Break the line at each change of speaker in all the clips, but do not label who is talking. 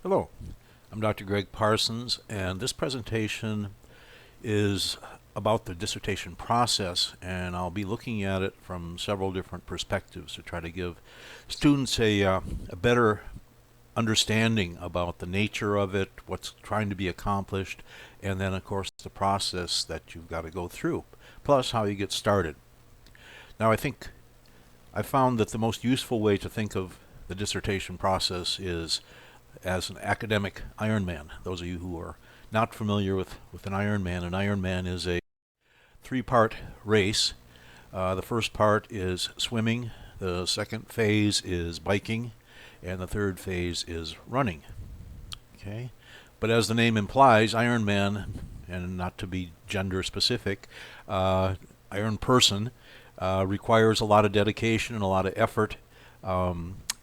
Hello, I'm Dr. Greg Parsons, and this presentation is about the dissertation process, and I'll be looking at it from several different perspectives to try to give students a better understanding about the nature of it, what's trying to be accomplished, and then of course the process that you've got to go through, plus how you get started. Now I found that the most useful way to think of the dissertation process is as an academic Ironman. Those of you who are not familiar with an Ironman is a three-part race. The first part is swimming, the second phase is biking, and the third phase is running. Okay, but as the name implies, Ironman, and not to be gender specific, Iron person requires a lot of dedication and a lot of effort.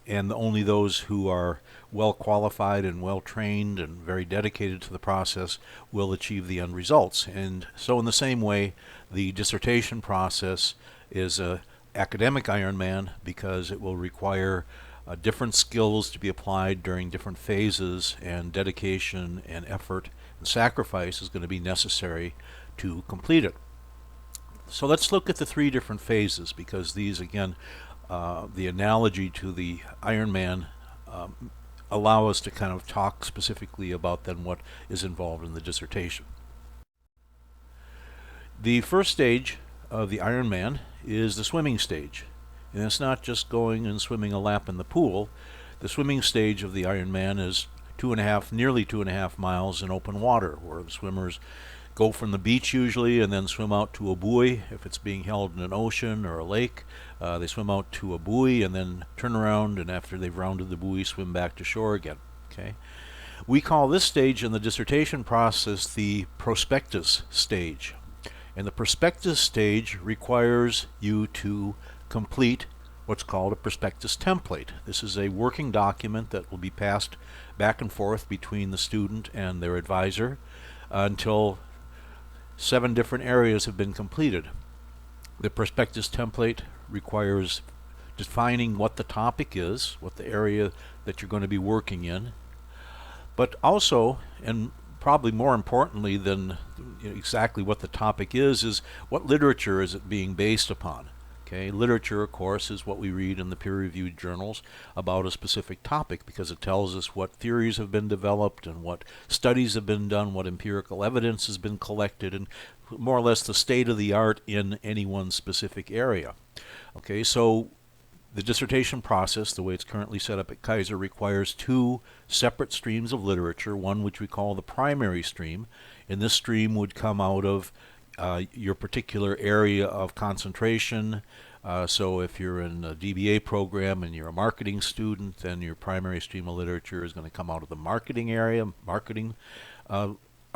And only those who are well qualified and well trained and very dedicated to the process will achieve the end results. And so in the same way, the dissertation process is an academic Ironman because it will require different skills to be applied during different phases, and dedication and effort and sacrifice is going to be necessary to complete it. So let's look at the three different phases, because these, again, the analogy to the Ironman allow us to kind of talk specifically about then what is involved in the dissertation. The first stage of the Ironman is the swimming stage, and it's not just going and swimming a lap in the pool. The swimming stage of the Ironman is nearly 2.5 miles in open water, where the swimmers go from the beach usually and then swim out to a buoy. If it's being held in an ocean or a lake, they swim out to a buoy and then turn around, and after they've rounded the buoy, swim back to shore again. Okay, we call this stage in the dissertation process the prospectus stage, and the prospectus stage requires you to complete what's called a prospectus template. This is a working document that will be passed back and forth between the student and their advisor until 7 different areas have been completed. The prospectus template requires defining what the topic is, what the area that you're going to be working in, but also, and probably more importantly than exactly what the topic is what literature is it being based upon. Okay, literature, of course, is what we read in the peer-reviewed journals about a specific topic, because it tells us what theories have been developed and what studies have been done, what empirical evidence has been collected, and more or less the state of the art in any one specific area. Okay, so the dissertation process, the way it's currently set up at Kaiser, requires 2 separate streams of literature, one which we call the primary stream, and this stream would come out of your particular area of concentration. So if you're in a DBA program and you're a marketing student, then your primary stream of literature is going to come out of the marketing area, marketing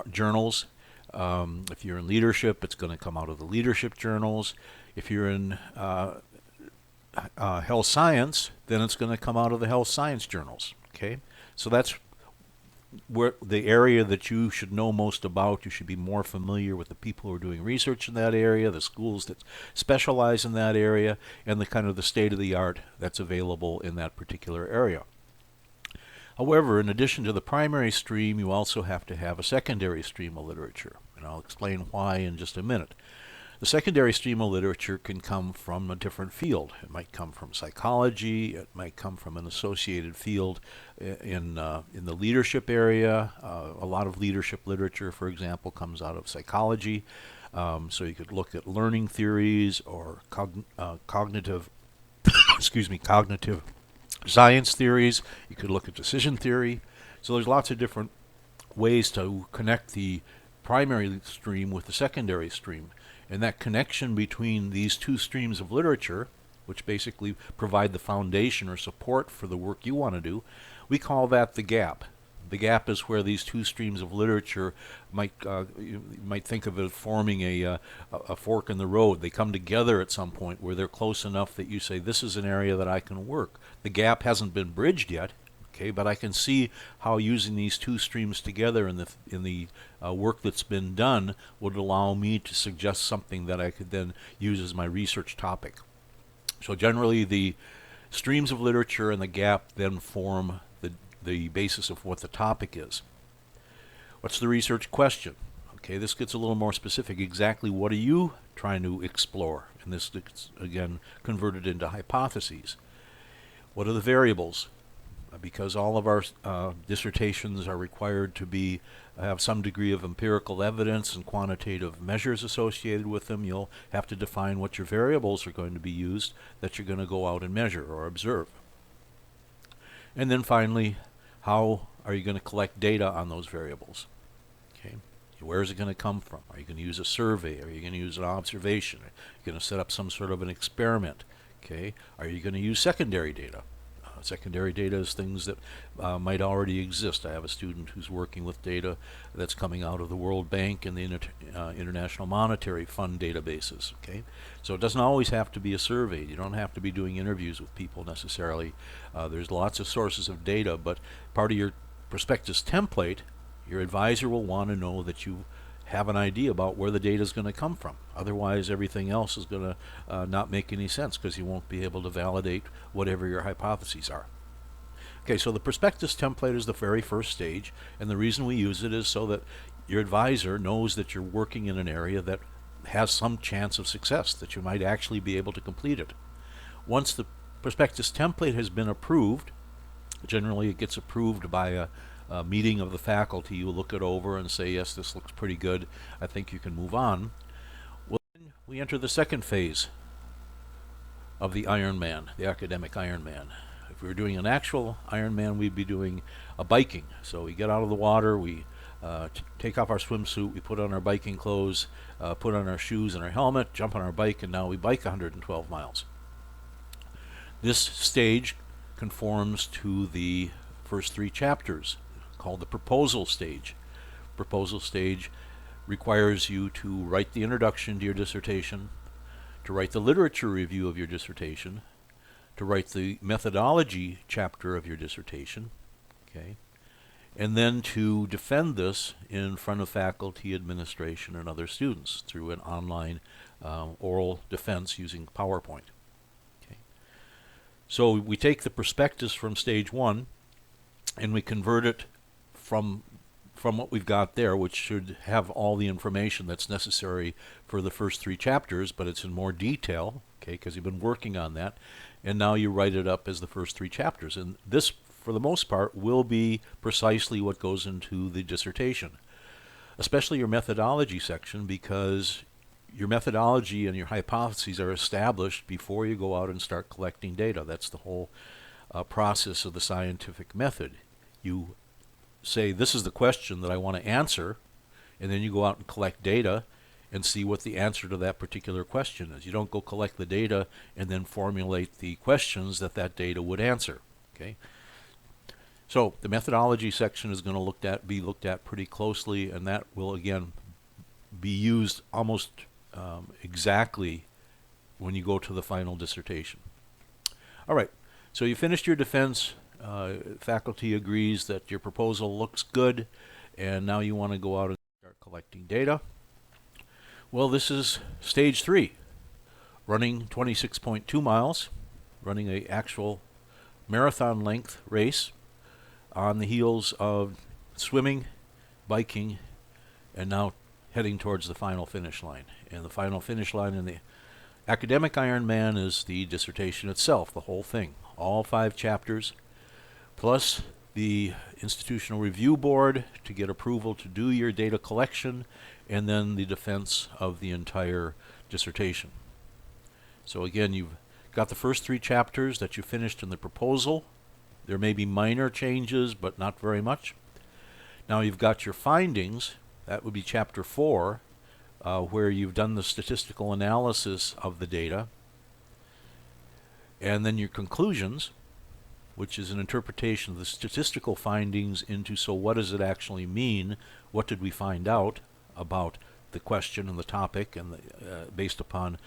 journals. If you're in leadership, it's going to come out of the leadership journals. If you're in health science, then it's going to come out of the health science journals. Okay, so that's where the area that you should know most about. You should be more familiar with the people who are doing research in that area, the schools that specialize in that area, and the kind of the state of the art that's available in that particular area. However, in addition to the primary stream, you also have to have a secondary stream of literature, and I'll explain why in just a minute. The secondary stream of literature can come from a different field. It might come from psychology. It might come from an associated field in the leadership area. A lot of leadership literature, for example, comes out of psychology. So you could look at learning theories or cognitive cognitive science theories. You could look at decision theory. So there's lots of different ways to connect the primary stream with the secondary stream. And that connection between these 2 streams of literature, which basically provide the foundation or support for the work you want to do, we call that the gap. The gap is where these 2 streams of literature you might think of it forming a fork in the road. They come together at some point where they're close enough that you say, this is an area that I can work. The gap hasn't been bridged yet, okay, but I can see how using these 2 streams together in the work that's been done would allow me to suggest something that I could then use as my research topic. So generally the streams of literature and the gap then form the the basis of what the topic is. What's the research question? Okay, this gets a little more specific. Exactly what are you trying to explore? And this gets, again, converted into hypotheses. What are the variables? Because all of our dissertations are required to have some degree of empirical evidence and quantitative measures associated with them, you'll have to define what your variables are going to be used that you're going to go out and measure or observe. And then finally, how are you going to collect data on those variables? Okay. Where is it going to come from? Are you going to use a survey? Are you going to use an observation? Are you going to set up some sort of an experiment? Okay. Are you going to use secondary data? Secondary data is things that might already exist. I have a student who's working with data that's coming out of the World Bank and the International Monetary Fund databases. Okay, so it doesn't always have to be a survey. You don't have to be doing interviews with people necessarily. There's lots of sources of data, but part of your prospectus template, your advisor will want to know that you have an idea about where the data is going to come from. Otherwise, everything else is going to not make any sense because you won't be able to validate whatever your hypotheses are. Okay, so the prospectus template is the very first stage, and the reason we use it is so that your advisor knows that you're working in an area that has some chance of success, that you might actually be able to complete it. Once the prospectus template has been approved, generally it gets approved by a meeting of the faculty. You look it over and say, yes, this looks pretty good. I think you can move on. Well, then we enter the second phase of the Ironman, the academic Ironman. If we were doing an actual Ironman, we'd be doing a biking. So we get out of the water, we take off our swimsuit, we put on our biking clothes, put on our shoes and our helmet, jump on our bike, and now we bike 112 miles. This stage conforms to the first 3 chapters, called the proposal stage. Proposal stage requires you to write the introduction to your dissertation, to write the literature review of your dissertation, to write the methodology chapter of your dissertation, okay, and then to defend this in front of faculty, administration, and other students through an online oral defense using PowerPoint. Okay. So we take the prospectus from stage 1 and we convert it from what we've got there, which should have all the information that's necessary for the first 3 chapters, but it's in more detail, okay, because you've been working on that, and now you write it up as the first 3 chapters. And this, for the most part, will be precisely what goes into the dissertation, especially your methodology section, because your methodology and your hypotheses are established before you go out and start collecting data. That's the whole process of the scientific method. You say, this is the question that I want to answer, and then you go out and collect data and see what the answer to that particular question is. You don't go collect the data and then formulate the questions that data would answer. Okay. So the methodology section is going to be looked at pretty closely, and that will again be used almost exactly when you go to the final dissertation. All right. So you finished your defense. Faculty agrees that your proposal looks good, and now you want to go out and start collecting data. Well, this is stage 3, running 26.2 miles, running an actual marathon length race on the heels of swimming, biking, and now heading towards the final finish line. And the final finish line in the academic Ironman is the dissertation itself, the whole thing, all 5 chapters, plus the institutional review board to get approval to do your data collection, and then the defense of the entire dissertation. So again, you've got the first 3 chapters that you finished in the proposal. There may be minor changes, but not very much. Now you've got your findings. That would be chapter 4, where you've done the statistical analysis of the data. And then your conclusions, which is an interpretation of the statistical findings into, so what does it actually mean? What did we find out about the question and the topic, and based upon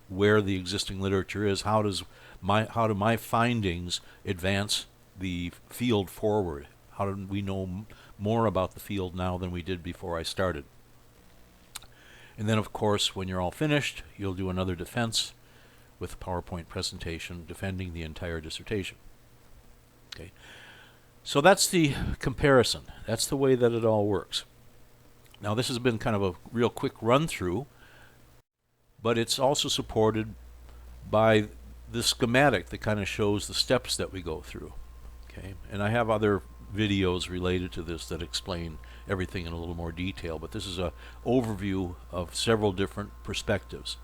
where the existing literature is, how do my findings advance the field forward? How do we know more about the field now than we did before I started? And then, of course, when you're all finished, you'll do another defense with a PowerPoint presentation defending the entire dissertation. Okay. So that's the comparison. That's the way that it all works. Now, this has been kind of a real quick run through, but it's also supported by the schematic that kind of shows the steps that we go through. Okay, and I have other videos related to this that explain everything in a little more detail, but this is an overview of several different perspectives.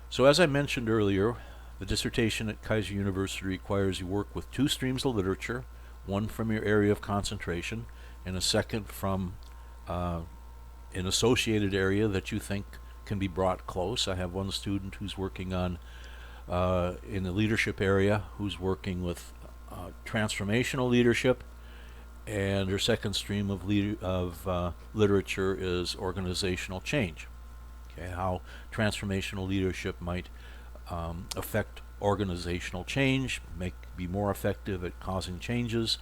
So as I mentioned earlier, the dissertation at Kaiser University requires you work with two streams of literature, one from your area of concentration and a second from an associated area that you think can be brought close. I have one student who's working on in the leadership area who's working with transformational leadership, and her second stream of literature is organizational change. Okay, how transformational leadership might affect organizational change, be more effective at causing changes.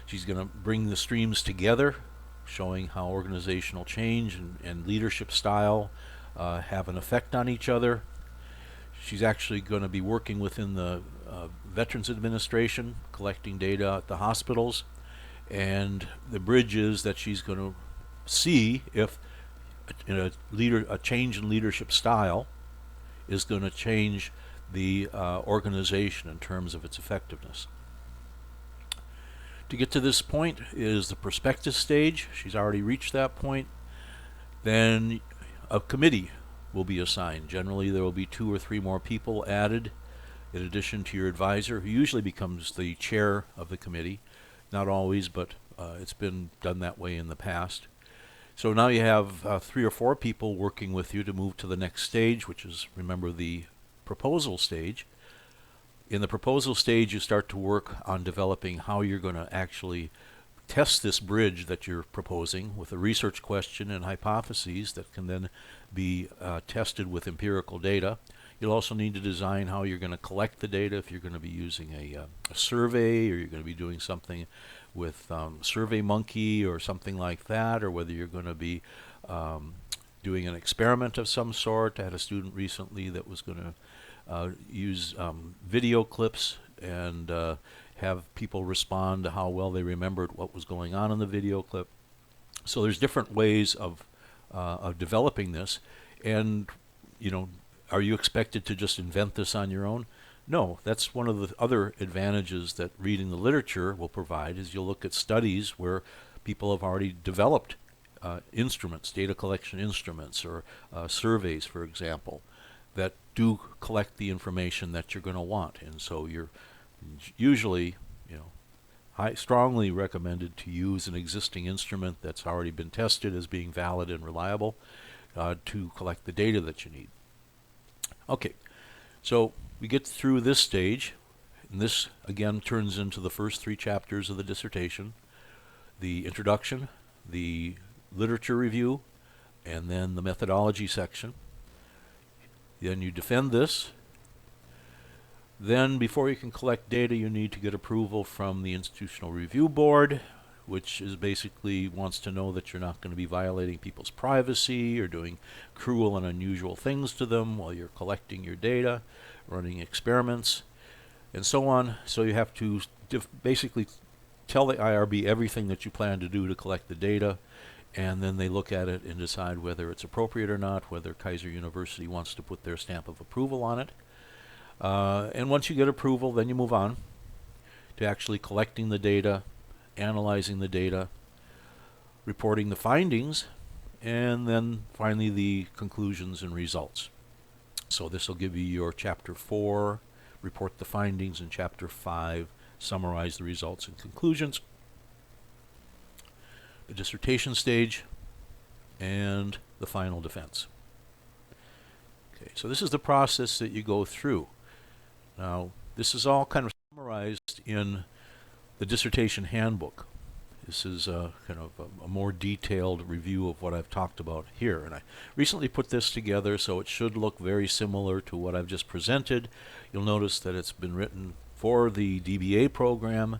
She's going to bring the streams together, showing how organizational change and leadership style have an effect on each other. She's actually going to be working within the Veterans Administration, collecting data at the hospitals, and the bridge is that she's going to see if a change in leadership style is going to change the organization in terms of its effectiveness. To get to this point is the prospectus stage. She's already reached that point. Then a committee will be assigned. Generally, there will be 2 or 3 more people added in addition to your advisor, who usually becomes the chair of the committee. Not always, but it's been done that way in the past. So now you have 3 or 4 people working with you to move to the next stage, which is, remember, the proposal stage. In the proposal stage, you start to work on developing how you're going to actually test this bridge that you're proposing with a research question and hypotheses that can then be tested with empirical data. You'll also need to design how you're going to collect the data, if you're going to be using a survey, or you're going to be doing something with SurveyMonkey or something like that, or whether you're going to be doing an experiment of some sort. I had a student recently that was going to use video clips and have people respond to how well they remembered what was going on in the video clip. So there's different ways of developing this, and are you expected to just invent this on your own? No, that's one of the other advantages that reading the literature will provide, is you'll look at studies where people have already developed instruments, data collection instruments, or surveys, for example, that do collect the information that you're going to want. And so you're usually, strongly recommended to use an existing instrument that's already been tested as being valid and reliable to collect the data that you need. Okay, so we get through this stage, and this again turns into the first 3 chapters of the dissertation: the introduction, the literature review, and then the methodology section. Then you defend this. Then, before you can collect data, you need to get approval from the Institutional Review Board, which is basically wants to know that you're not going to be violating people's privacy or doing cruel and unusual things to them while you're collecting your data, running experiments, and so on. So you have to basically tell the IRB everything that you plan to do to collect the data, and then they look at it and decide whether it's appropriate or not, whether Kaiser University wants to put their stamp of approval on it. And once you get approval, then you move on to actually collecting the data, analyzing the data, reporting the findings, and then finally the conclusions and results. So this will give you your Chapter 4, report the findings, and Chapter 5, summarize the results and conclusions. The dissertation stage, and the final defense. Okay, so this is the process that you go through. Now, this is all kind of summarized in the Dissertation Handbook. This is kind of a more detailed review of what I've talked about here. And I recently put this together, so it should look very similar to what I've just presented. You'll notice that it's been written for the DBA program.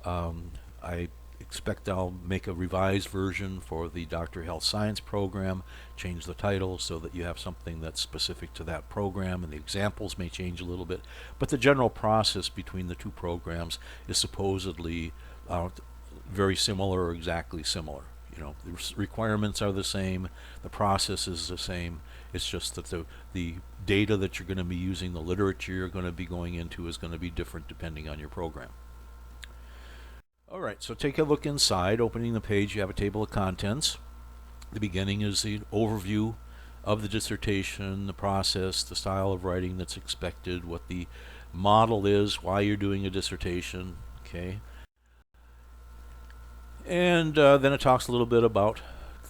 I expect I'll make a revised version for the Doctor of Health Science program, change the title so that you have something that's specific to that program, and the examples may change a little bit. But the general process between the 2 programs is supposedly uh, very similar or exactly similar. You know, the requirements are the same, the process is the same. It's just that the data that you're going to be using, the literature you're going to be going into is going to be different depending on your program. All right, so take a look inside. Opening the page, you have a table of contents. The beginning is the overview of the dissertation, the process, the style of writing that's expected, what the model is, why you're doing a dissertation, okay? And then it talks a little bit about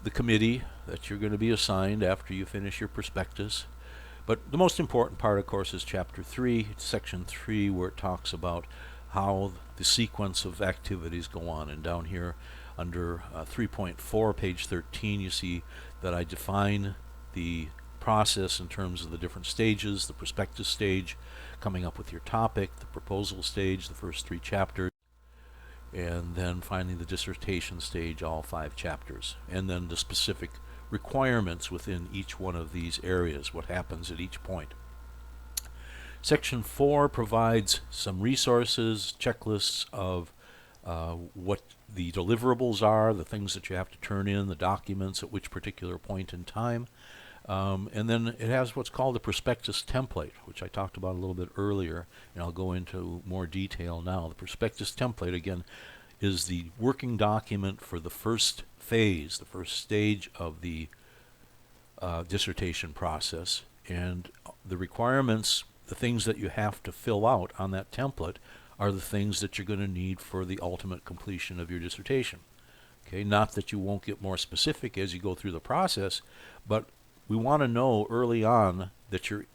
the committee that you're going to be assigned after you finish your prospectus. But the most important part, of course, is Chapter 3, Section 3, where it talks about how the sequence of activities go on. And down here under 3.4, page 13, you see that I define the process in terms of the different stages: the prospectus stage, coming up with your topic; the proposal stage, the first 3 chapters; and then finally the dissertation stage, all 5 chapters. And then the specific requirements within each one of these areas, what happens at each point. Section 4 provides some resources, checklists of what the deliverables are, the things that you have to turn in, the documents at which particular point in time. And then it has what's called the prospectus template, which I talked about a little bit earlier, and I'll go into more detail now. The prospectus template, again, is the working document for the first phase, the first stage of the dissertation process. And the requirements, the things that you have to fill out on that template, are the things that you're going to need for the ultimate completion of your dissertation. Okay, not that you won't get more specific as you go through the process, but we want to know early on that you're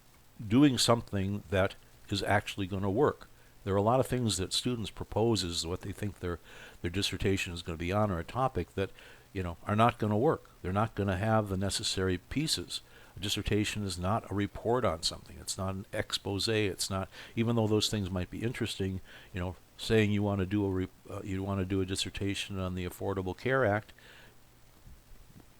doing something that is actually going to work. There are a lot of things that students propose as what they think their dissertation is going to be on, or a topic that, you know, are not going to work. They're not going to have the necessary pieces. A dissertation is not a report on something. It's not an expose. It's not, even though those things might be interesting, you know, saying you want to do a dissertation on the Affordable Care Act.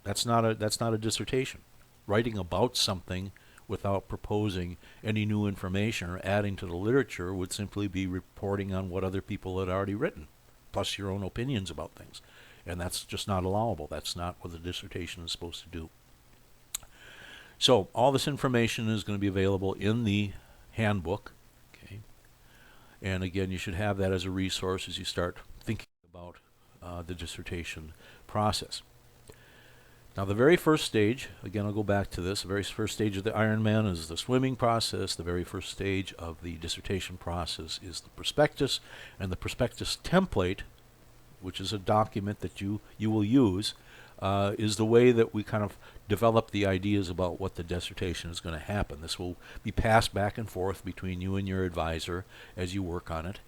That's not a dissertation. Writing about something without proposing any new information or adding to the literature would simply be reporting on what other people had already written, plus your own opinions about things. And that's just not allowable. That's not what a dissertation is supposed to do. So all this information is going to be available in the handbook. Okay. And again, you should have that as a resource as you start thinking about the dissertation process. Now, the very first stage, again, I'll go back to this, the very first stage of the Ironman is the swimming process. The very first stage of the dissertation process is the prospectus. And the prospectus template, which is a document that you will use, is the way that we kind of develop the ideas about what the dissertation is going to happen. This will be passed back and forth between you and your advisor as you work on it.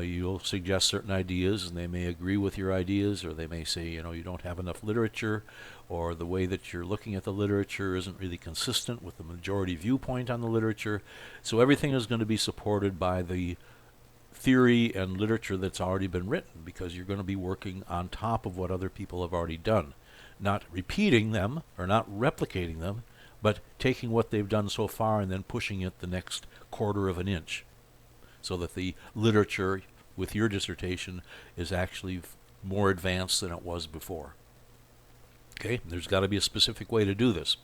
You'll suggest certain ideas, and they may agree with your ideas, or they may say, you know, you don't have enough literature, or the way that you're looking at the literature isn't really consistent with the majority viewpoint on the literature. So everything is going to be supported by the theory and literature that's already been written, because you're going to be working on top of what other people have already done. Not repeating them or not replicating them, but taking what they've done so far and then pushing it the next quarter of an inch, so that the literature with your dissertation is actually more advanced than it was before. Okay, there's got to be a specific way to do this,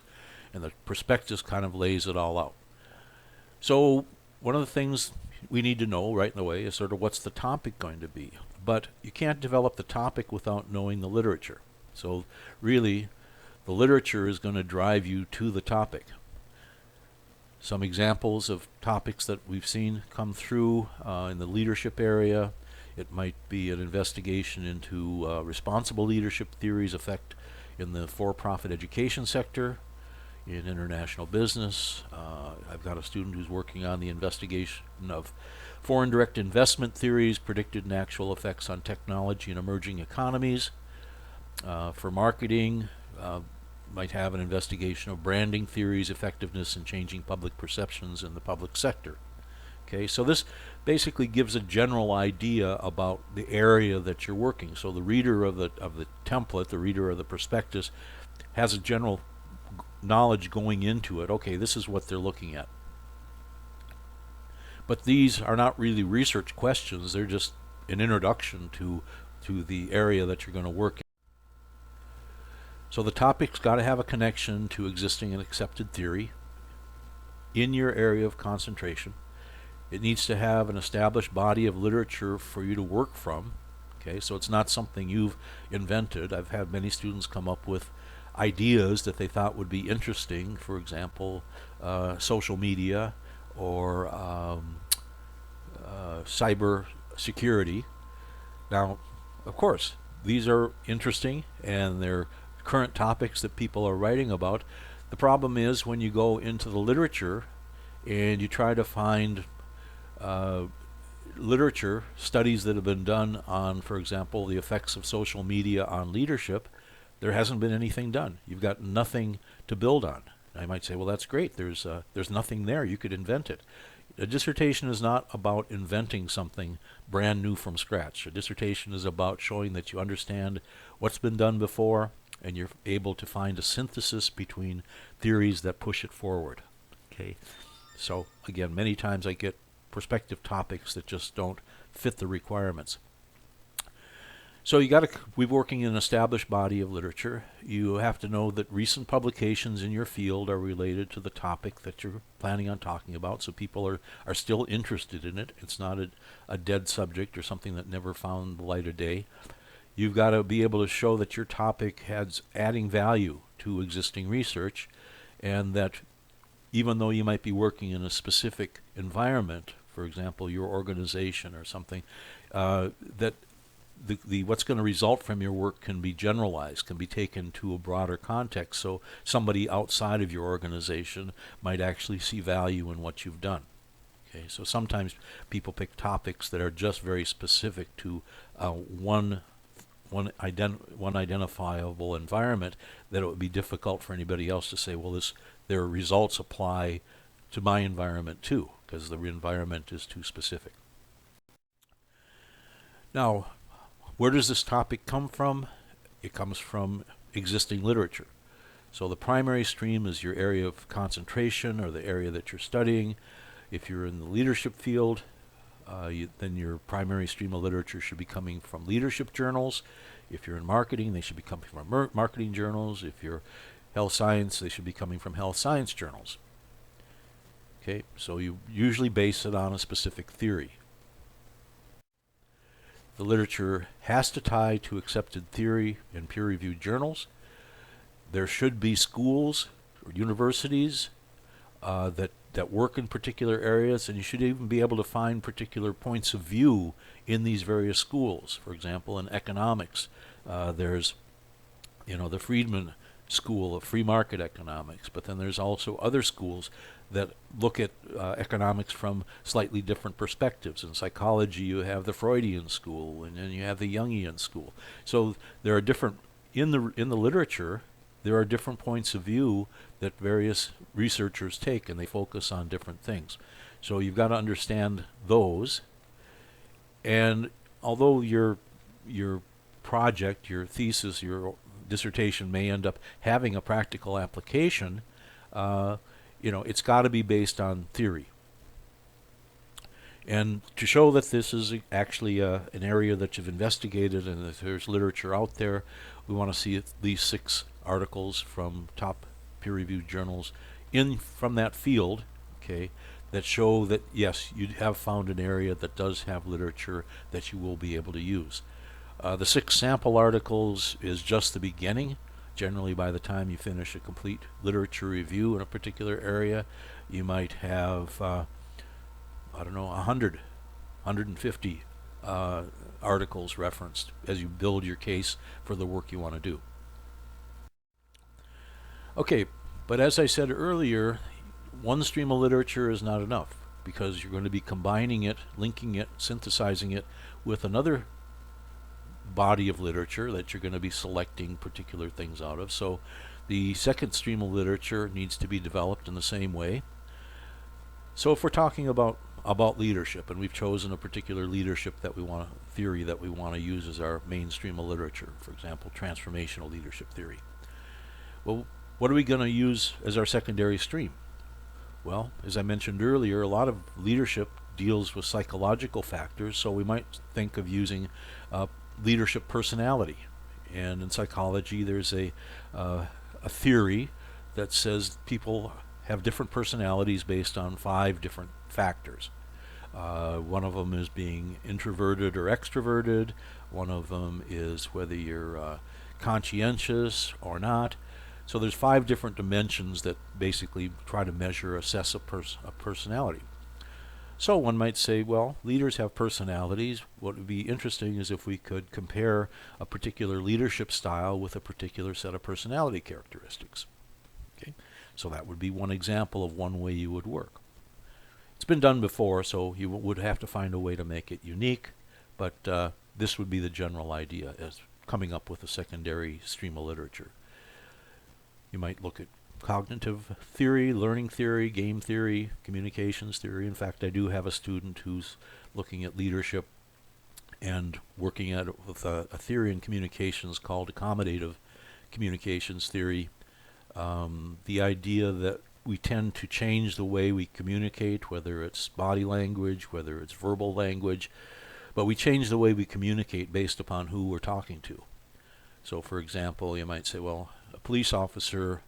and the prospectus kind of lays it all out. So one of the things we need to know right in the way is sort of what's the topic going to be. But you can't develop the topic without knowing the literature. So really, the literature is going to drive you to the topic. Some examples of topics that we've seen come through in the leadership area. It might be an investigation into responsible leadership theories' effect in the for-profit education sector, in international business. I've got a student who's working on the investigation of foreign direct investment theories, predicted and actual effects on technology in emerging economies. For marketing, might have an investigation of branding theories, effectiveness in changing public perceptions in the public sector. Okay, so this basically gives a general idea about the area that you're working. So the reader of the template, the reader of the prospectus, has a general knowledge going into it. Okay, this is what they're looking at. But these are not really research questions. They're just an introduction to the area that you're going to work in. So the topic's got to have a connection to existing and accepted theory in your area of concentration. It needs to have an established body of literature for you to work from. Okay, so it's not something you've invented. I've had many students come up with ideas that they thought would be interesting, for example, social media or cyber security. Now, of course, these are interesting and they're current topics that people are writing about. The problem is when you go into the literature and you try to find literature, studies that have been done on, for example, the effects of social media on leadership, there hasn't been anything done. You've got nothing to build on. I might say, well, that's great. There's nothing there. You could invent it. A dissertation is not about inventing something brand new from scratch. A dissertation is about showing that you understand what's been done before and you're able to find a synthesis between theories that push it forward. Okay. So again, many times I get prospective topics that just don't fit the requirements. So you got to be working in an established body of literature. You have to know that recent publications in your field are related to the topic that you're planning on talking about, so people are still interested in it. It's not a dead subject or something that never found the light of day. You've got to be able to show that your topic has adding value to existing research, and that even though you might be working in a specific environment, for example, your organization or something, that the what's going to result from your work can be generalized, can be taken to a broader context, so somebody outside of your organization might actually see value in what you've done. Okay, so sometimes people pick topics that are just very specific to one identifiable environment, that it would be difficult for anybody else to say, well, their results apply to my environment too, because the environment is too specific. Now, where does this topic come from? It comes from existing literature. So the primary stream is your area of concentration or the area that you're studying. If you're in the leadership field, then your primary stream of literature should be coming from leadership journals. If you're in marketing, they should be coming from marketing journals. If you're health science, they should be coming from health science journals. Okay, so you usually base it on a specific theory. The literature has to tie to accepted theory in peer-reviewed journals. There should be schools or universities that work in particular areas, and you should even be able to find particular points of view in these various schools. For example, in economics, there's the Friedman School of Free Market Economics, but then there's also other schools that look at economics from slightly different perspectives. In psychology, you have the Freudian school, and then you have the Jungian school. So there are different in the literature. There are different points of view that various researchers take, and they focus on different things. So you've got to understand those. And although your project, your thesis, your dissertation may end up having a practical application, it's got to be based on theory. And to show that this is actually an area that you've investigated and that there's literature out there, we want to see at least 6 articles from top peer-reviewed journals from that field, okay, that show that, yes, you have found an area that does have literature that you will be able to use. The 6 sample articles is just the beginning. Generally, by the time you finish a complete literature review in a particular area, you might have, 100, 150 articles referenced as you build your case for the work you want to do. Okay, but as I said earlier, one stream of literature is not enough, because you're going to be combining it, linking it, synthesizing it with another body of literature that you're going to be selecting particular things out of. So the second stream of literature needs to be developed in the same way. So if we're talking about leadership, and we've chosen a particular leadership theory that we want to use as our main stream of literature, for example, transformational leadership theory. Well, what are we going to use as our secondary stream? Well, as I mentioned earlier, a lot of leadership deals with psychological factors, so we might think of using leadership personality. And in psychology, there's a theory that says people have different personalities based on 5 different factors. One of them is being introverted or extroverted. One of them is whether you're conscientious or not. So there's 5 different dimensions that basically try to measure, assess a personality. So one might say, well, leaders have personalities. What would be interesting is if we could compare a particular leadership style with a particular set of personality characteristics. Okay? So that would be one example of one way you would work. It's been done before, so you would have to find a way to make it unique, but this would be the general idea as coming up with a secondary stream of literature. You might look at cognitive theory, learning theory, game theory, communications theory. In fact, I do have a student who's looking at leadership and working at it with a theory in communications called accommodative communications theory. The idea that we tend to change the way we communicate, whether it's body language, whether it's verbal language, but we change the way we communicate based upon who we're talking to. So, for example, you might say, well, a police officer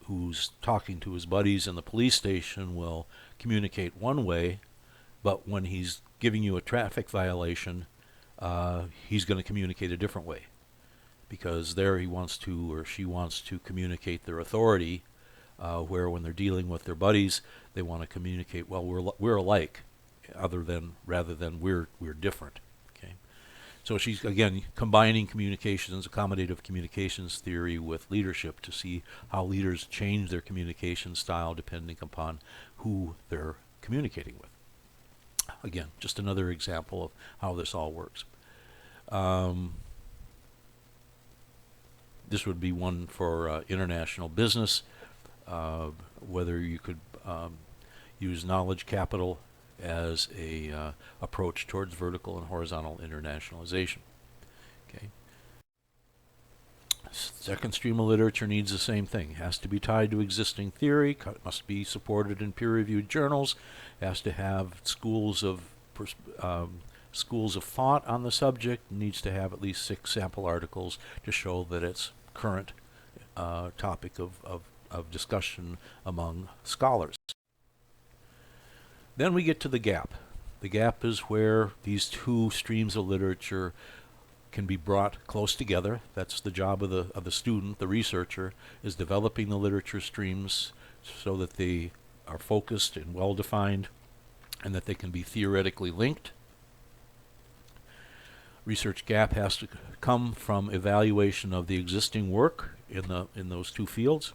who's talking to his buddies in the police station will communicate one way, but when he's giving you a traffic violation, he's going to communicate a different way, because there he wants to, or she wants to communicate their authority, where when they're dealing with their buddies, they want to communicate, well, we're alike, rather than we're different. Okay, so she's again combining accommodative communications theory with leadership to see how leaders change their communication style depending upon who they're communicating with. Again, just another example of how this all works. This would be one for international business, whether you could use knowledge capital as a approach towards vertical and horizontal internationalization. Okay. Second stream of literature needs the same thing. It has to be tied to existing theory, must be supported in peer-reviewed journals, has to have schools of thought on the subject, needs to have at least 6 sample articles to show that it's current topic of discussion among scholars. Then we get to the gap. The gap is where these 2 streams of literature can be brought close together. That's the job of the student, the researcher, is developing the literature streams so that they are focused and well-defined and that they can be theoretically linked. Research gap has to come from evaluation of the existing work in those 2 fields.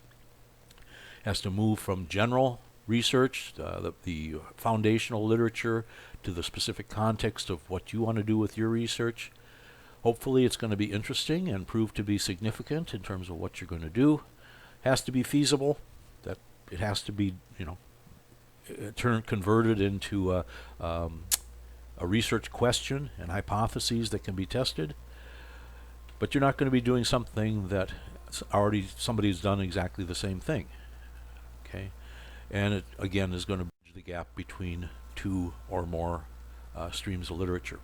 Has to move from general research, the foundational literature, to the specific context of what you want to do with your research. Hopefully it's going to be interesting and prove to be significant in terms of what you're going to do. Has to be feasible. That it has to be, converted into a research question and hypotheses that can be tested. But you're not going to be doing something that somebody's done exactly the same thing. Okay, and it again is going to bridge the gap between 2 or more streams of literature.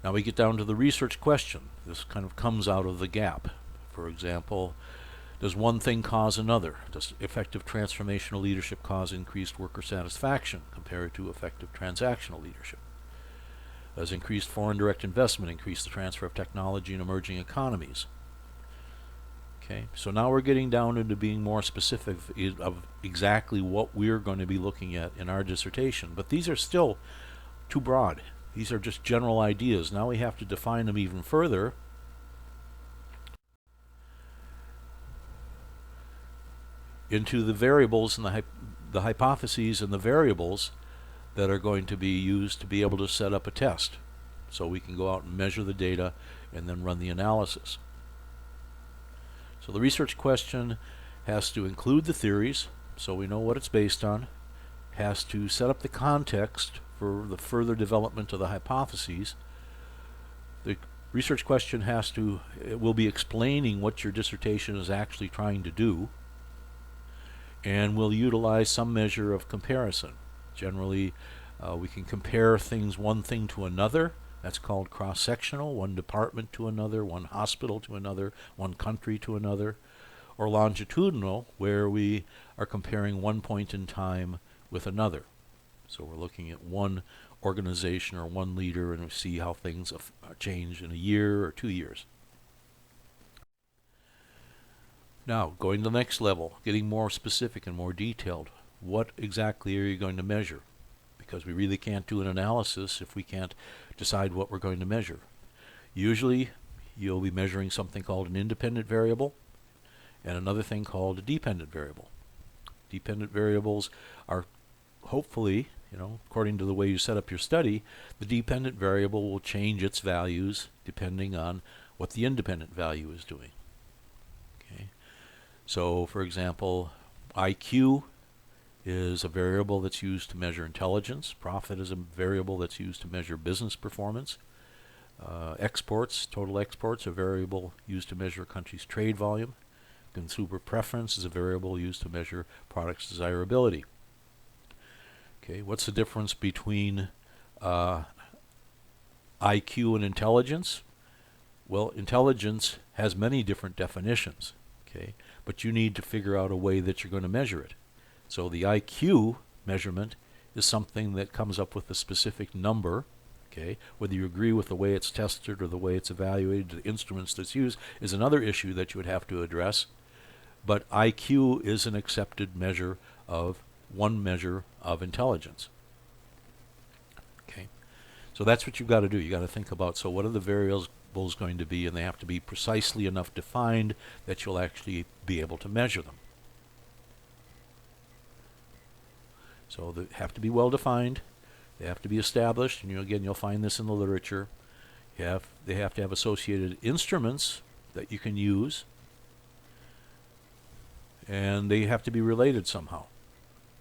Now we get down to the research question. This kind of comes out of the gap. For example, does one thing cause another? Does effective transformational leadership cause increased worker satisfaction compared to effective transactional leadership? Does increased foreign direct investment increase the transfer of technology in emerging economies? Okay, so now we're getting down into being more specific of exactly what we're going to be looking at in our dissertation. But these are still too broad. These are just general ideas. Now we have to define them even further. Into the variables and the hypotheses and the variables that are going to be used to be able to set up a test. So we can go out and measure the data and then run the analysis. So the research question has to include the theories, so we know what it's based on, has to set up the context for the further development of the hypotheses. The research question will be explaining what your dissertation is actually trying to do, and will utilize some measure of comparison. Generally, we can compare one thing to another. That's called cross-sectional, one department to another, one hospital to another, one country to another. Or longitudinal, where we are comparing one point in time with another. So we're looking at one organization or one leader and we see how things change in a year or 2 years. Now, going to the next level, getting more specific and more detailed. What exactly are you going to measure? Because we really can't do an analysis if we can't decide what we're going to measure. Usually, you'll be measuring something called an independent variable and another thing called a dependent variable. Dependent variables are hopefully, according to the way you set up your study, the dependent variable will change its values depending on what the independent value is doing. Okay. So, for example, IQ is a variable that's used to measure intelligence. Profit is a variable that's used to measure business performance. Exports, total exports, a variable used to measure a country's trade volume. Consumer preference is a variable used to measure products' desirability. Okay, what's the difference between IQ and intelligence? Well, intelligence has many different definitions, okay, but you need to figure out a way that you're going to measure it. So the IQ measurement is something that comes up with a specific number, okay. Whether you agree with the way it's tested or the way it's evaluated, the instruments that's used, is another issue that you would have to address. But IQ is an accepted measure of one measure of intelligence. Okay, so that's what you've got to do. You've got to think about, so what are the variables going to be, and they have to be precisely enough defined that you'll actually be able to measure them. So they have to be well defined. They have to be established, and again, you'll find this in the literature. They have to have associated instruments that you can use, and they have to be related somehow.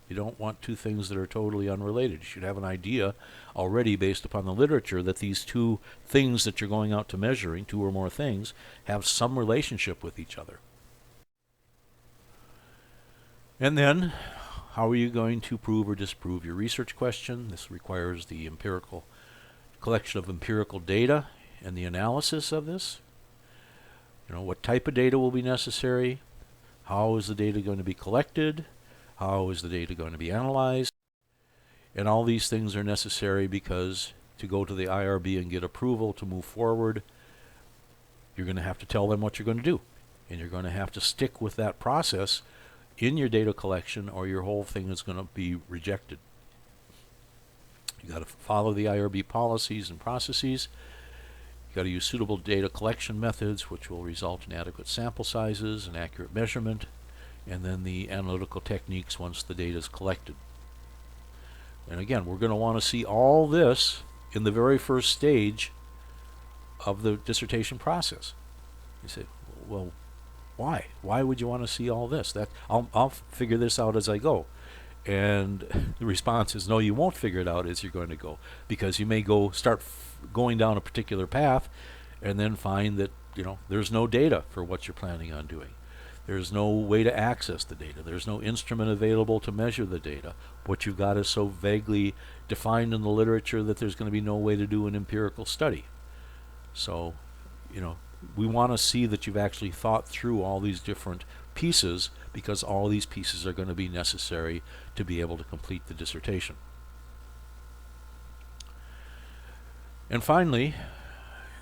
You don't want two things that are totally unrelated. You should have an idea already based upon the literature that these two things that you're going out to measuring, two or more things, have some relationship with each other. And then, how are you going to prove or disprove your research question? This requires the collection of empirical data and the analysis of this. What type of data will be necessary? How is the data going to be collected? How is the data going to be analyzed? And all these things are necessary because to go to the IRB and get approval to move forward, you're going to have to tell them what you're going to do. And you're going to have to stick with that process in your data collection, or your whole thing is going to be rejected. You've got to follow the IRB policies and processes. You've got to use suitable data collection methods, which will result in adequate sample sizes and accurate measurement, and then the analytical techniques once the data is collected. And again, we're going to want to see all this in the very first stage of the dissertation process. You say, well, why? Why would you want to see all this? I'll figure this out as I go. And the response is, no, you won't figure it out as you're going to go, because you may start going down a particular path and then find that there's no data for what you're planning on doing. There's no way to access the data. There's no instrument available to measure the data. What you've got is so vaguely defined in the literature that there's going to be no way to do an empirical study. So, we want to see that you've actually thought through all these different pieces, because all these pieces are going to be necessary to be able to complete the dissertation. And finally,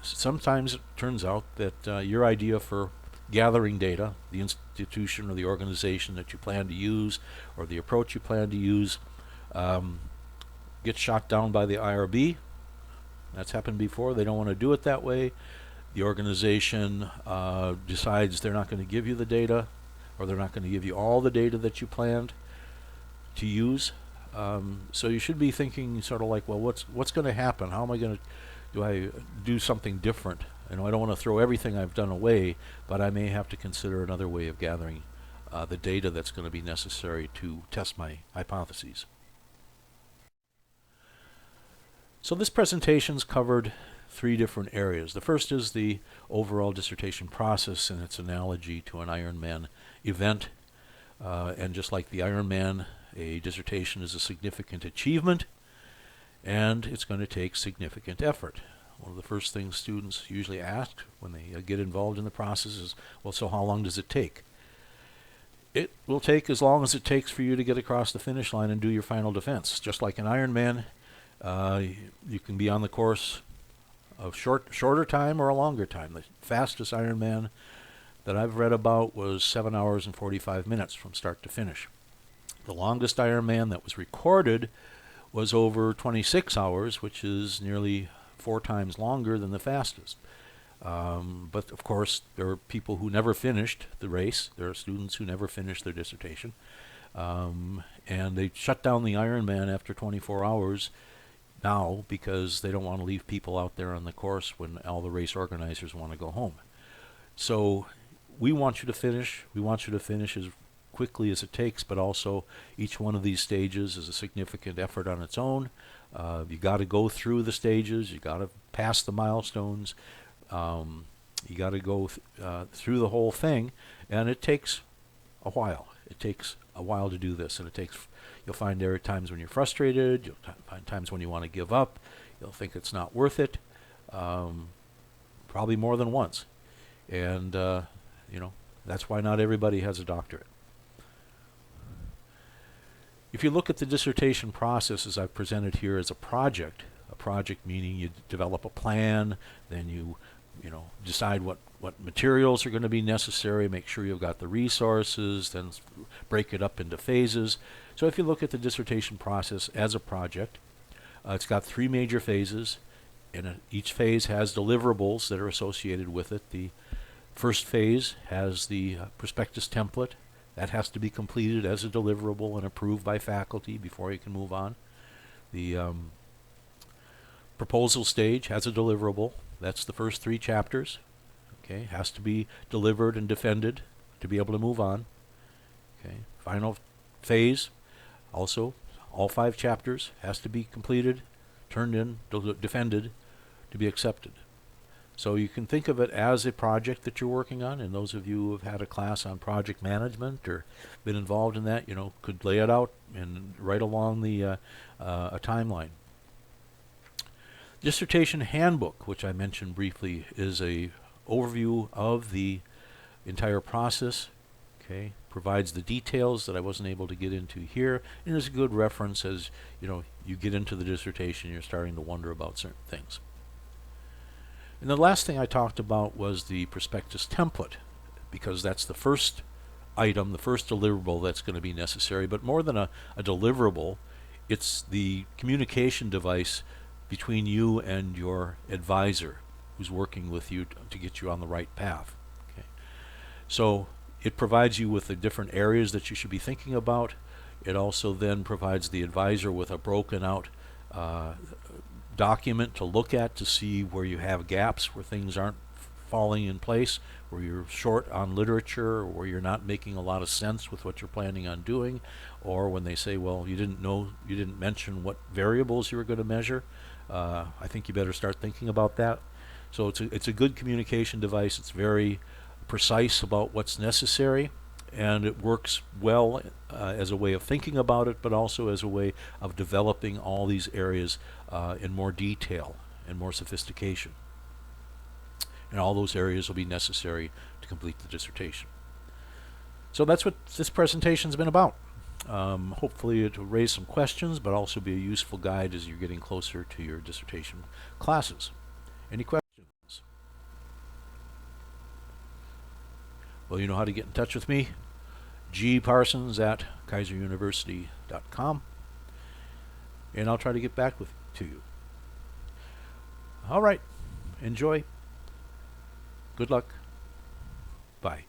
sometimes it turns out that your idea for gathering data, the institution or the organization that you plan to use, or the approach you plan to use, gets shot down by the IRB. That's happened before. They don't want to do it that way. The organization decides they're not going to give you the data, or they're not going to give you all the data that you planned to use. So you should be thinking sort of like, well, what's going to happen? How am I going to do I do something different? I don't want to throw everything I've done away, but I may have to consider another way of gathering the data that's going to be necessary to test my hypotheses. So this presentation's covered 3 different areas. The first is the overall dissertation process and its analogy to an Ironman event. And just like the Ironman A dissertation is a significant achievement, and it's going to take significant effort. One of the first things students usually ask when they get involved in the process is, well, so how long does it take? It will take as long as it takes for you to get across the finish line and do your final defense. Just like an Ironman, you can be on the course of shorter time or a longer time. The fastest Ironman that I've read about was 7 hours and 45 minutes from start to finish. The longest Ironman that was recorded was over 26 hours, which is nearly 4 times longer than the fastest. But of course, there are people who never finished the race. There are students who never finished their dissertation. And they shut down the Ironman after 24 hours now because they don't want to leave people out there on the course when all the race organizers want to go home. So we want you to finish. We want you to finish as quickly as it takes, but also each one of these stages is a significant effort on its own. You got to go through the stages. You got to pass the milestones. You got to go through the whole thing, and it takes a while. It takes a while to do this, and you'll find there are times when you're frustrated. You'll find times when you want to give up. You'll think it's not worth it, probably more than once. And that's why not everybody has a doctorate. If you look at the dissertation process as I've presented here as a project meaning you develop a plan, then you decide what materials are going to be necessary, make sure you've got the resources, then break it up into phases. So if you look at the dissertation process as a project, it's got 3 major phases, and each phase has deliverables that are associated with it. The first phase has the prospectus template. That has to be completed as a deliverable and approved by faculty before you can move on. The proposal stage has a deliverable. That's the first 3 chapters. Okay, has to be delivered and defended to be able to move on. Okay, final phase, also all 5 chapters has to be completed, turned in, defended to be accepted. So you can think of it as a project that you're working on, and those of you who have had a class on project management or been involved in that, could lay it out and right along the a timeline. Dissertation Handbook, which I mentioned briefly, is a overview of the entire process. Okay, provides the details that I wasn't able to get into here, and is a good reference as you get into the dissertation, you're starting to wonder about certain things. And the last thing I talked about was the prospectus template, because that's the first item, the first deliverable that's going to be necessary. But more than a deliverable, it's the communication device between you and your advisor who's working with you to get you on the right path. Okay. So it provides you with the different areas that you should be thinking about. It also then provides the advisor with a broken out document to look at to see where you have gaps, where things aren't falling in place, where you're short on literature, or where you're not making a lot of sense with what you're planning on doing, or when they say, well, you didn't mention what variables you were going to measure. I think you better start thinking about that. So it's a good communication device. It's very precise about what's necessary, and it works well as a way of thinking about it, but also as a way of developing all these areas in more detail and more sophistication. And all those areas will be necessary to complete the dissertation. So that's what this presentation's been about. Hopefully it will raise some questions, but also be a useful guide as you're getting closer to your dissertation classes. Any questions? Well, you know how to get in touch with me. gparsons@kaiseruniversity.com, and I'll try to get back to you. All right. Enjoy. Good luck. Bye.